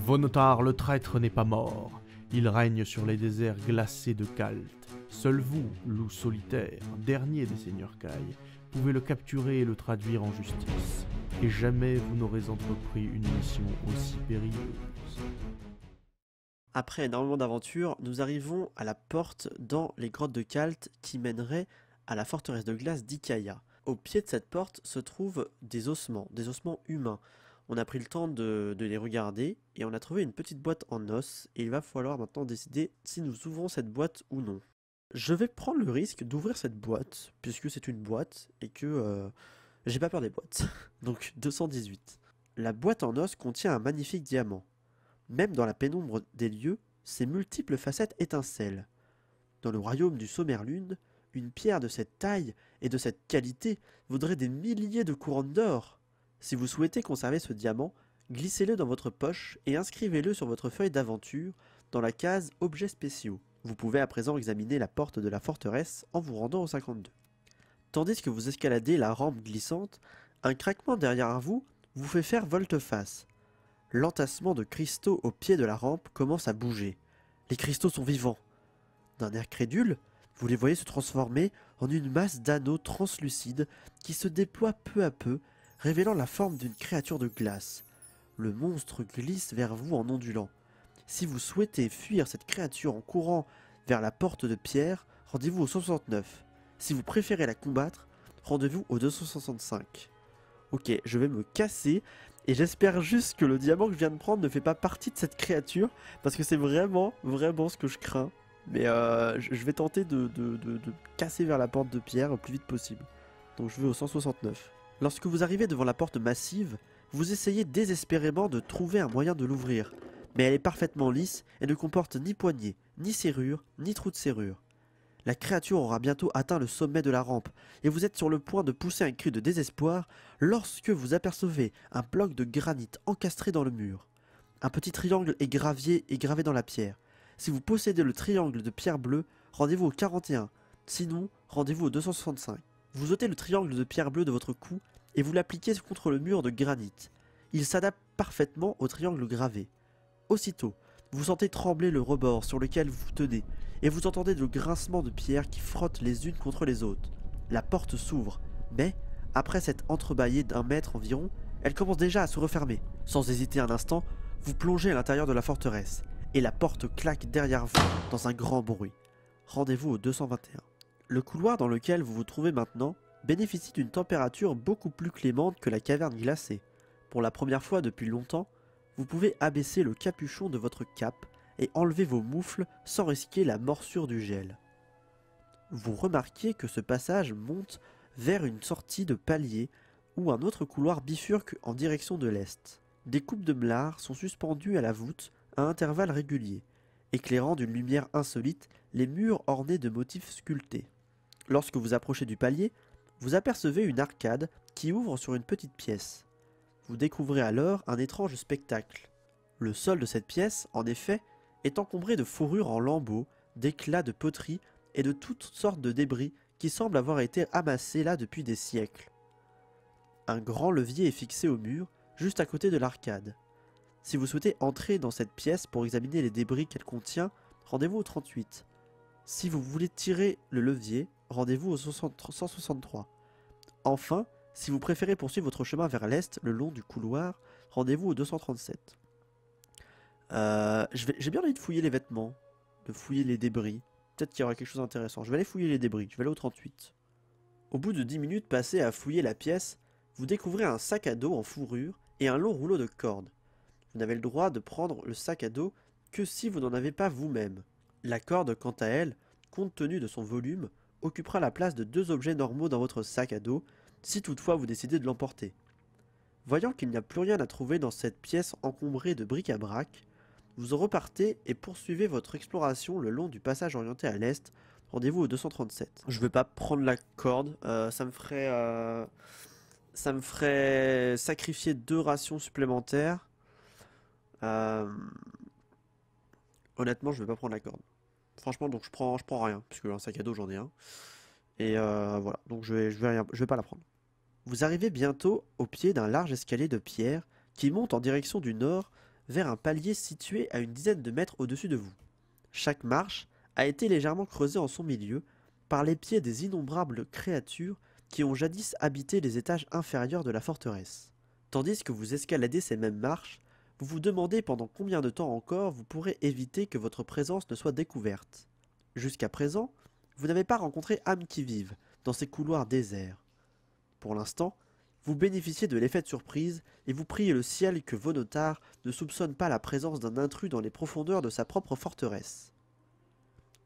Vonotar le traître n'est pas mort. Il règne sur les déserts glacés de Kalt. Seul vous, loup solitaire, dernier des seigneurs Kai, pouvez le capturer et le traduire en justice. Et jamais vous n'aurez entrepris une mission aussi périlleuse. Après énormément d'aventures, nous arrivons à la porte dans les grottes de Kalt qui mènerait à la forteresse de glace d'Ikaya. Au pied de cette porte se trouvent des ossements humains. On a pris le temps de les regarder et on a trouvé une petite boîte en os et il va falloir maintenant décider si nous ouvrons cette boîte ou non. Je vais prendre le risque d'ouvrir cette boîte puisque c'est une boîte et que j'ai pas peur des boîtes. Donc 218. La boîte en os contient un magnifique diamant. Même dans la pénombre des lieux, ses multiples facettes étincellent. Dans le royaume du Sommerlune, une pierre de cette taille et de cette qualité vaudrait des milliers de couronnes d'or. Si vous souhaitez conserver ce diamant, glissez-le dans votre poche et inscrivez-le sur votre feuille d'aventure dans la case Objets spéciaux. Vous pouvez à présent examiner la porte de la forteresse en vous rendant au 52. Tandis que vous escaladez la rampe glissante, un craquement derrière vous vous fait faire volte-face. L'entassement de cristaux au pied de la rampe commence à bouger. Les cristaux sont vivants. D'un air crédule, vous les voyez se transformer en une masse d'anneaux translucides qui se déploient peu à peu, révélant la forme d'une créature de glace. Le monstre glisse vers vous en ondulant. Si vous souhaitez fuir cette créature en courant vers la porte de pierre, rendez-vous au 169. Si vous préférez la combattre, rendez-vous au 265. Ok, je vais me casser et j'espère juste que le diamant que je viens de prendre ne fait pas partie de cette créature parce que c'est vraiment ce que je crains. Mais je vais tenter de casser vers la porte de pierre le plus vite possible. Donc je vais au 169. Lorsque vous arrivez devant la porte massive, vous essayez désespérément de trouver un moyen de l'ouvrir. Mais elle est parfaitement lisse et ne comporte ni poignée, ni serrure, ni trou de serrure. La créature aura bientôt atteint le sommet de la rampe, et vous êtes sur le point de pousser un cri de désespoir lorsque vous apercevez un bloc de granit encastré dans le mur. Un petit triangle est gravé dans la pierre. Si vous possédez le triangle de pierre bleue, rendez-vous au 41, sinon rendez-vous au 265. Vous ôtez le triangle de pierre bleue de votre cou et vous l'appliquez contre le mur de granit. Il s'adapte parfaitement au triangle gravé. Aussitôt, vous sentez trembler le rebord sur lequel vous tenez, et vous entendez le grincement de pierres qui frottent les unes contre les autres. La porte s'ouvre, mais, après s'être entrebâillée d'1 mètre environ, elle commence déjà à se refermer. Sans hésiter un instant, vous plongez à l'intérieur de la forteresse, et la porte claque derrière vous dans un grand bruit. Rendez-vous au 221. Le couloir dans lequel vous vous trouvez maintenant bénéficie d'une température beaucoup plus clémente que la caverne glacée. Pour la première fois depuis longtemps, vous pouvez abaisser le capuchon de votre cape et enlever vos moufles sans risquer la morsure du gel. Vous remarquez que ce passage monte vers une sortie de palier où un autre couloir bifurque en direction de l'est. Des coupes de mlard sont suspendues à la voûte à intervalles réguliers, éclairant d'une lumière insolite les murs ornés de motifs sculptés. Lorsque vous approchez du palier, vous apercevez une arcade qui ouvre sur une petite pièce. Vous découvrez alors un étrange spectacle. Le sol de cette pièce, en effet, est encombré de fourrures en lambeaux, d'éclats de poterie et de toutes sortes de débris qui semblent avoir été amassés là depuis des siècles. Un grand levier est fixé au mur, juste à côté de l'arcade. Si vous souhaitez entrer dans cette pièce pour examiner les débris qu'elle contient, rendez-vous au 38. Si vous voulez tirer le levier, rendez-vous au 163. Enfin, si vous préférez poursuivre votre chemin vers l'est le long du couloir, rendez-vous au 237. J'ai bien envie de fouiller les vêtements, de fouiller les débris. Peut-être qu'il y aura quelque chose d'intéressant. Je vais aller fouiller les débris, je vais aller au 38. Au bout de 10 minutes passées à fouiller la pièce, vous découvrez un sac à dos en fourrure et un long rouleau de cordes. Vous n'avez le droit de prendre le sac à dos que si vous n'en avez pas vous-même. La corde, quant à elle, compte tenu de son volume, occupera la place de 2 objets normaux dans votre sac à dos, si toutefois vous décidez de l'emporter. Voyant qu'il n'y a plus rien à trouver dans cette pièce encombrée de bric-à-brac, vous repartez et poursuivez votre exploration le long du passage orienté à l'est. Rendez-vous au 237. Je vais pas prendre la corde, ça me ferait sacrifier 2 rations supplémentaires. Honnêtement, je vais pas prendre la corde. Franchement, donc je prends rien, puisque un sac à dos j'en ai un. Et voilà, donc je vais pas la prendre. Vous arrivez bientôt au pied d'un large escalier de pierre qui monte en direction du nord vers un palier situé à une dizaine de mètres au-dessus de vous. Chaque marche a été légèrement creusée en son milieu par les pieds des innombrables créatures qui ont jadis habité les étages inférieurs de la forteresse. Tandis que vous escaladez ces mêmes marches, vous vous demandez pendant combien de temps encore vous pourrez éviter que votre présence ne soit découverte. Jusqu'à présent, vous n'avez pas rencontré âme qui vive dans ces couloirs déserts. Pour l'instant, vous bénéficiez de l'effet de surprise et vous priez le ciel que Vonotar ne soupçonne pas la présence d'un intrus dans les profondeurs de sa propre forteresse.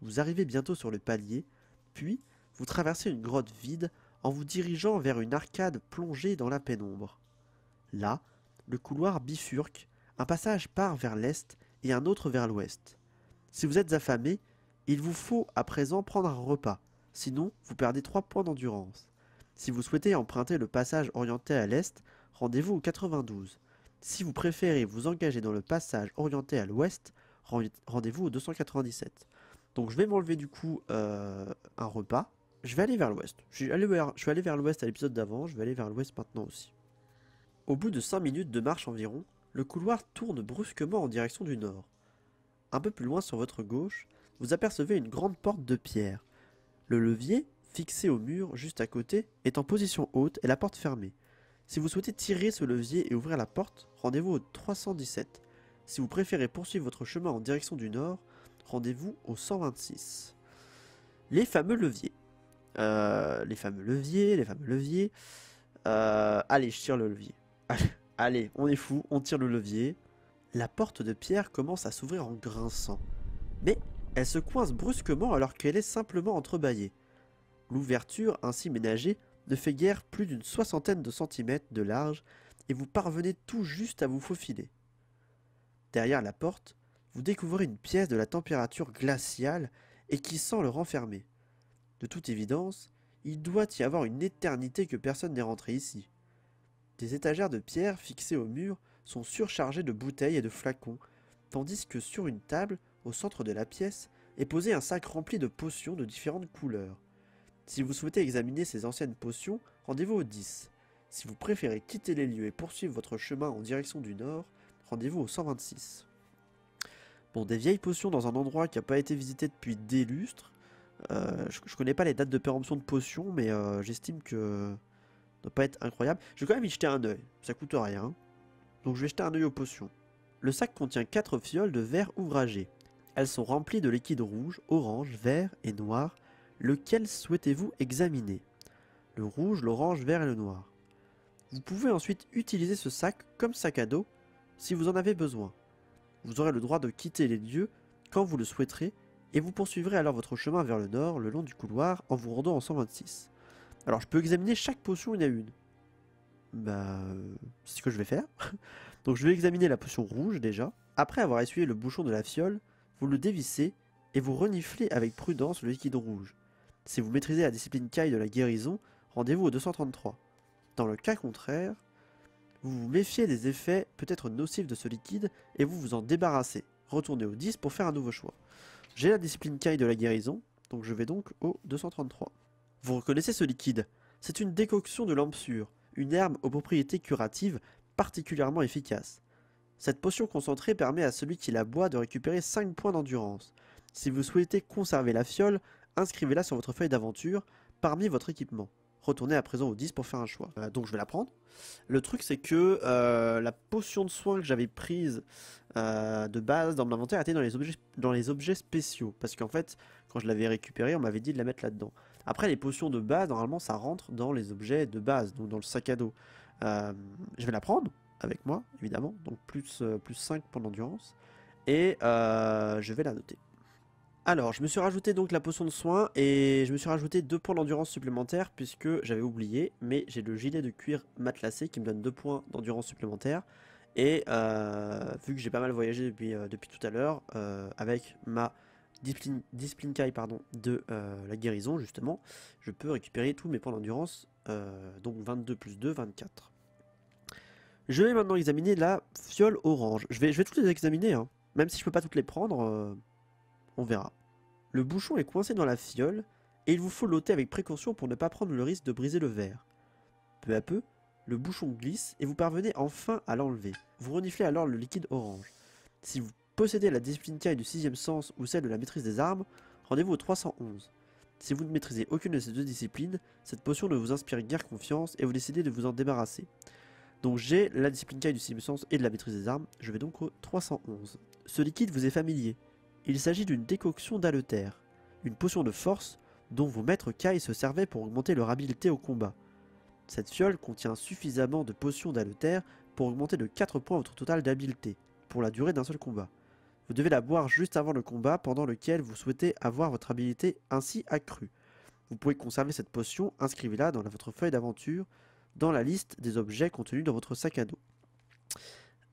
Vous arrivez bientôt sur le palier, puis vous traversez une grotte vide en vous dirigeant vers une arcade plongée dans la pénombre. Là, le couloir bifurque, un passage part vers l'est et un autre vers l'ouest. Si vous êtes affamé, il vous faut à présent prendre un repas, sinon vous perdez 3 points d'endurance. Si vous souhaitez emprunter le passage orienté à l'est, rendez-vous au 92. Si vous préférez vous engager dans le passage orienté à l'ouest, rendez-vous au 297. Donc je vais m'enlever du coup un repas. Je vais aller vers l'ouest. Je suis allé vers l'ouest à l'épisode d'avant, je vais aller vers l'ouest maintenant aussi. Au bout de 5 minutes de marche environ, le couloir tourne brusquement en direction du nord. Un peu plus loin sur votre gauche, vous apercevez une grande porte de pierre. Le levier, fixé au mur juste à côté, est en position haute et la porte fermée. Si vous souhaitez tirer ce levier et ouvrir la porte, rendez-vous au 317. Si vous préférez poursuivre votre chemin en direction du nord, rendez-vous au 126. Les fameux leviers. Les fameux leviers. Allez, je tire le levier. Allez, on est fou, on tire le levier. La porte de pierre commence à s'ouvrir en grinçant. Mais elle se coince brusquement alors qu'elle est simplement entrebâillée. L'ouverture ainsi ménagée ne fait guère plus d'une 60aine de centimètres de large et vous parvenez tout juste à vous faufiler. Derrière la porte, vous découvrez une pièce de la température glaciale et qui sent le renfermer. De toute évidence, il doit y avoir une éternité que personne n'est rentré ici. Des étagères de pierre fixées au mur sont surchargées de bouteilles et de flacons, tandis que sur une table, au centre de la pièce, est posé un sac rempli de potions de différentes couleurs. Si vous souhaitez examiner ces anciennes potions, rendez-vous au 10. Si vous préférez quitter les lieux et poursuivre votre chemin en direction du nord, rendez-vous au 126. Bon, des vieilles potions dans un endroit qui n'a pas été visité depuis des lustres. Je connais pas les dates de péremption de potions, mais j'estime que ça doit pas être incroyable. Je vais quand même y jeter un œil, ça coûte rien. Donc je vais jeter un œil aux potions. Le sac contient 4 fioles de verre ouvragé. Elles sont remplies de liquide rouge, orange, vert et noir. Lequel souhaitez-vous examiner? Le rouge, l'orange, vert et le noir. Vous pouvez ensuite utiliser ce sac comme sac à dos si vous en avez besoin. Vous aurez le droit de quitter les lieux quand vous le souhaiterez et vous poursuivrez alors votre chemin vers le nord le long du couloir en vous rendant en 126. Alors je peux examiner chaque potion une à une. C'est ce que je vais faire. Donc je vais examiner la potion rouge déjà. Après avoir essuyé le bouchon de la fiole, vous le dévissez et vous reniflez avec prudence le liquide rouge. Si vous maîtrisez la discipline caille de la guérison, rendez-vous au 233. Dans le cas contraire, vous vous méfiez des effets peut-être nocifs de ce liquide et vous vous en débarrassez. Retournez au 10 pour faire un nouveau choix. J'ai la discipline caille de la guérison, donc je vais donc au 233. Vous reconnaissez ce liquide? C'est une décoction de lampsure, une herbe aux propriétés curatives particulièrement efficace. Cette potion concentrée permet à celui qui la boit de récupérer 5 points d'endurance. Si vous souhaitez conserver la fiole, inscrivez-la sur votre feuille d'aventure parmi votre équipement. Retournez à présent au 10 pour faire un choix. Donc je vais la prendre. Le truc c'est que la potion de soin que j'avais prise de base dans mon inventaire était dans les objets spéciaux. Parce qu'en fait, quand je l'avais récupérée, on m'avait dit de la mettre là-dedans. Après, les potions de base, normalement, ça rentre dans les objets de base, donc dans le sac à dos. Je vais la prendre avec moi, évidemment. Donc plus 5 points d'endurance. Et je vais la noter. Alors, je me suis rajouté donc la potion de soin et je me suis rajouté 2 points d'endurance supplémentaires puisque j'avais oublié, mais j'ai le gilet de cuir matelassé qui me donne 2 points d'endurance supplémentaires. Et vu que j'ai pas mal voyagé depuis tout à l'heure, avec ma discipline caille de la guérison justement, je peux récupérer tous mes points d'endurance, donc 22 plus 2, 24. Je vais maintenant examiner la fiole orange. Je vais toutes les examiner, hein. Même si je peux pas toutes les prendre. On verra. Le bouchon est coincé dans la fiole et il vous faut l'ôter avec précaution pour ne pas prendre le risque de briser le verre. Peu à peu, Le bouchon glisse et vous parvenez enfin à l'enlever. Vous reniflez alors le liquide orange. Si vous possédez la discipline Kai du 6e sens ou celle de la maîtrise des armes, rendez-vous au 311. Si vous ne maîtrisez aucune de ces deux disciplines, cette potion ne vous inspire guère confiance et vous décidez de vous en débarrasser. Donc j'ai la discipline Kai du 6e sens et de la maîtrise des armes, je vais donc au 311. Ce liquide vous est familier. Il s'agit d'une décoction d'Alter, une potion de force dont vos maîtres Kai se servaient pour augmenter leur habileté au combat. Cette fiole contient suffisamment de potions d'Alter pour augmenter de 4 points votre total d'habileté, pour la durée d'un seul combat. Vous devez la boire juste avant le combat pendant lequel vous souhaitez avoir votre habilité ainsi accrue. Vous pouvez conserver cette potion, inscrivez-la dans votre feuille d'aventure, dans la liste des objets contenus dans votre sac à dos.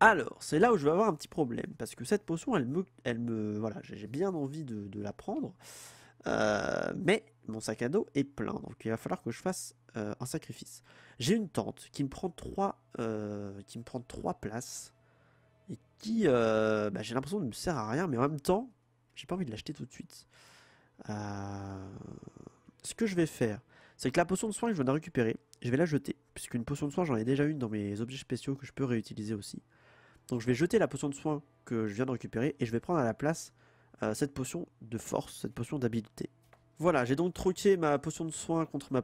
Alors, c'est là où je vais avoir un petit problème, parce que cette potion, voilà, j'ai bien envie de la prendre, mais mon sac à dos est plein, donc il va falloir que je fasse un sacrifice. J'ai une tente qui me prend 3 places, et qui, j'ai l'impression de me sert à rien, mais en même temps, j'ai pas envie de l'acheter tout de suite. Ce que je vais faire, c'est que la potion de soin que je viens de récupérer, je vais la jeter, puisqu'une potion de soin, j'en ai déjà une dans mes objets spéciaux que je peux réutiliser aussi. Donc je vais jeter la potion de soin que je viens de récupérer et je vais prendre à la place cette potion de force, cette potion d'habileté. Voilà, j'ai donc troqué ma potion de soin contre une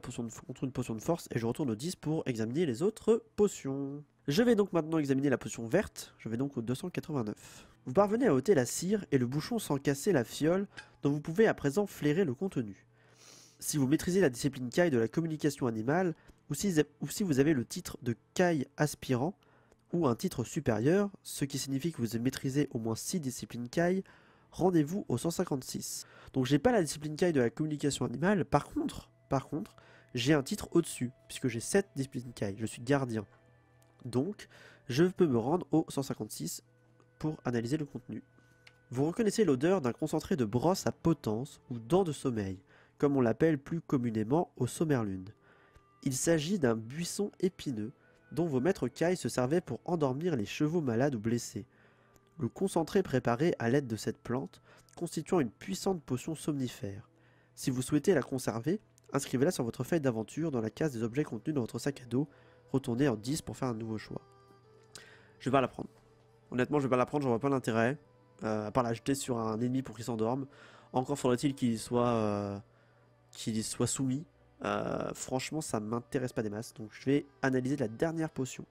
potion de force et je retourne au 10 pour examiner les autres potions. Je vais donc maintenant examiner la potion verte, je vais donc au 289. Vous parvenez à ôter la cire et le bouchon sans casser la fiole dont vous pouvez à présent flairer le contenu. Si vous maîtrisez la discipline Kai de la communication animale ou si vous avez le titre de Kai aspirant, ou un titre supérieur, ce qui signifie que vous maîtrisez au moins 6 disciplines Kai, rendez-vous au 156. Donc j'ai pas la discipline Kai de la communication animale, par contre, j'ai un titre au-dessus, puisque j'ai 7 disciplines Kai, je suis gardien. Donc, je peux me rendre au 156 pour analyser le contenu. Vous reconnaissez l'odeur d'un concentré de brosse à potence ou dents de sommeil, comme on l'appelle plus communément au Sommerlund. Il s'agit d'un buisson épineux, dont vos maîtres Kai se servaient pour endormir les chevaux malades ou blessés. Le concentré préparé à l'aide de cette plante constituant une puissante potion somnifère. Si vous souhaitez la conserver, inscrivez-la sur votre feuille d'aventure dans la case des objets contenus dans votre sac à dos, retournez en 10 pour faire un nouveau choix. Je vais pas la prendre. Honnêtement, je vais pas la prendre, j'en vois pas l'intérêt, à part la jeter sur un ennemi pour qu'il s'endorme. Encore faudrait-il qu'il soit soumis. Franchement, ça m'intéresse pas des masses, donc je vais analyser la dernière potion.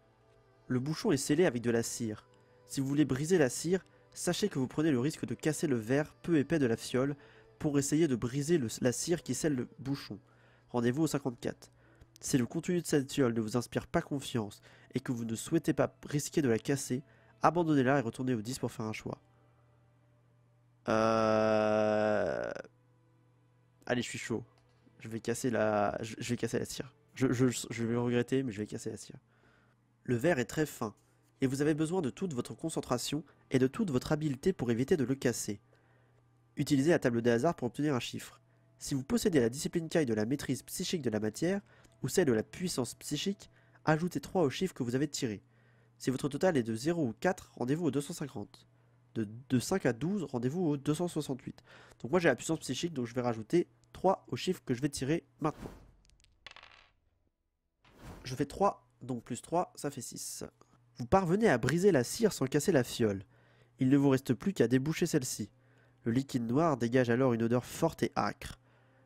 Le bouchon est scellé avec de la cire. Si vous voulez briser la cire, sachez que vous prenez le risque de casser le verre peu épais de la fiole pour essayer de briser la cire qui scelle le bouchon. Rendez-vous au 54. Si le contenu de cette fiole ne vous inspire pas confiance et que vous ne souhaitez pas risquer de la casser, abandonnez-la et retournez au 10 pour faire un choix. Allez, je suis chaud. Je vais casser la cire. Je vais le regretter, mais je vais casser la cire. Le verre est très fin, et vous avez besoin de toute votre concentration et de toute votre habileté pour éviter de le casser. Utilisez la table des hasards pour obtenir un chiffre. Si vous possédez la discipline Kai de la maîtrise psychique de la matière, ou celle de la puissance psychique, ajoutez 3 au chiffre que vous avez tiré. Si votre total est de 0 ou 4, rendez-vous au 250. De 5 à 12, rendez-vous au 268. Donc moi j'ai la puissance psychique, donc je vais rajouter 3 au chiffre que je vais tirer maintenant. Je fais 3, donc plus 3, ça fait 6. Vous parvenez à briser la cire sans casser la fiole. Il ne vous reste plus qu'à déboucher celle-ci. Le liquide noir dégage alors une odeur forte et âcre.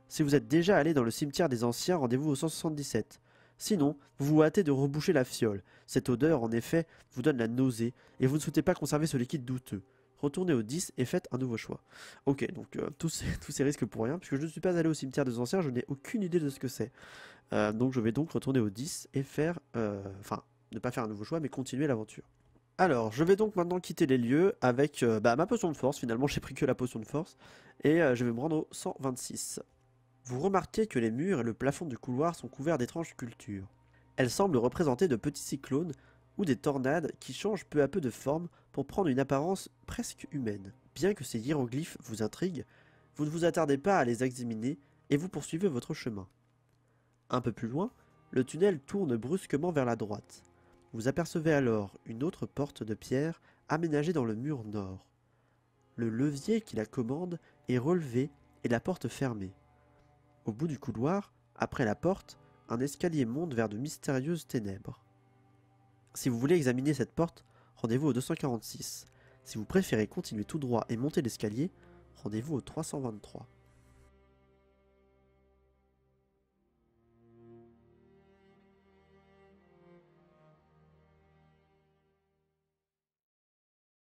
Si vous êtes déjà allé dans le cimetière des anciens, rendez-vous au 177. Sinon, vous vous hâtez de reboucher la fiole. Cette odeur, en effet, vous donne la nausée, et vous ne souhaitez pas conserver ce liquide douteux. Retournez au 10 et faites un nouveau choix. Ok, donc tous ces risques pour rien, puisque je ne suis pas allé au cimetière des anciens, je n'ai aucune idée de ce que c'est. Donc je vais donc retourner au 10 et faire... ne pas faire un nouveau choix, mais continuer l'aventure. Alors, je vais donc maintenant quitter les lieux avec ma potion de force. Finalement, j'ai pris que la potion de force. Et je vais me rendre au 126. Vous remarquez que les murs et le plafond du couloir sont couverts d'étranges sculptures. Elles semblent représenter de petits cyclones ou des tornades qui changent peu à peu de forme pour prendre une apparence presque humaine. Bien que ces hiéroglyphes vous intriguent, vous ne vous attardez pas à les examiner et vous poursuivez votre chemin. Un peu plus loin, le tunnel tourne brusquement vers la droite. Vous apercevez alors une autre porte de pierre aménagée dans le mur nord. Le levier qui la commande est relevé et la porte fermée. Au bout du couloir, après la porte, un escalier monte vers de mystérieuses ténèbres. Si vous voulez examiner cette porte, rendez-vous au 246. Si vous préférez continuer tout droit et monter l'escalier, rendez-vous au 323.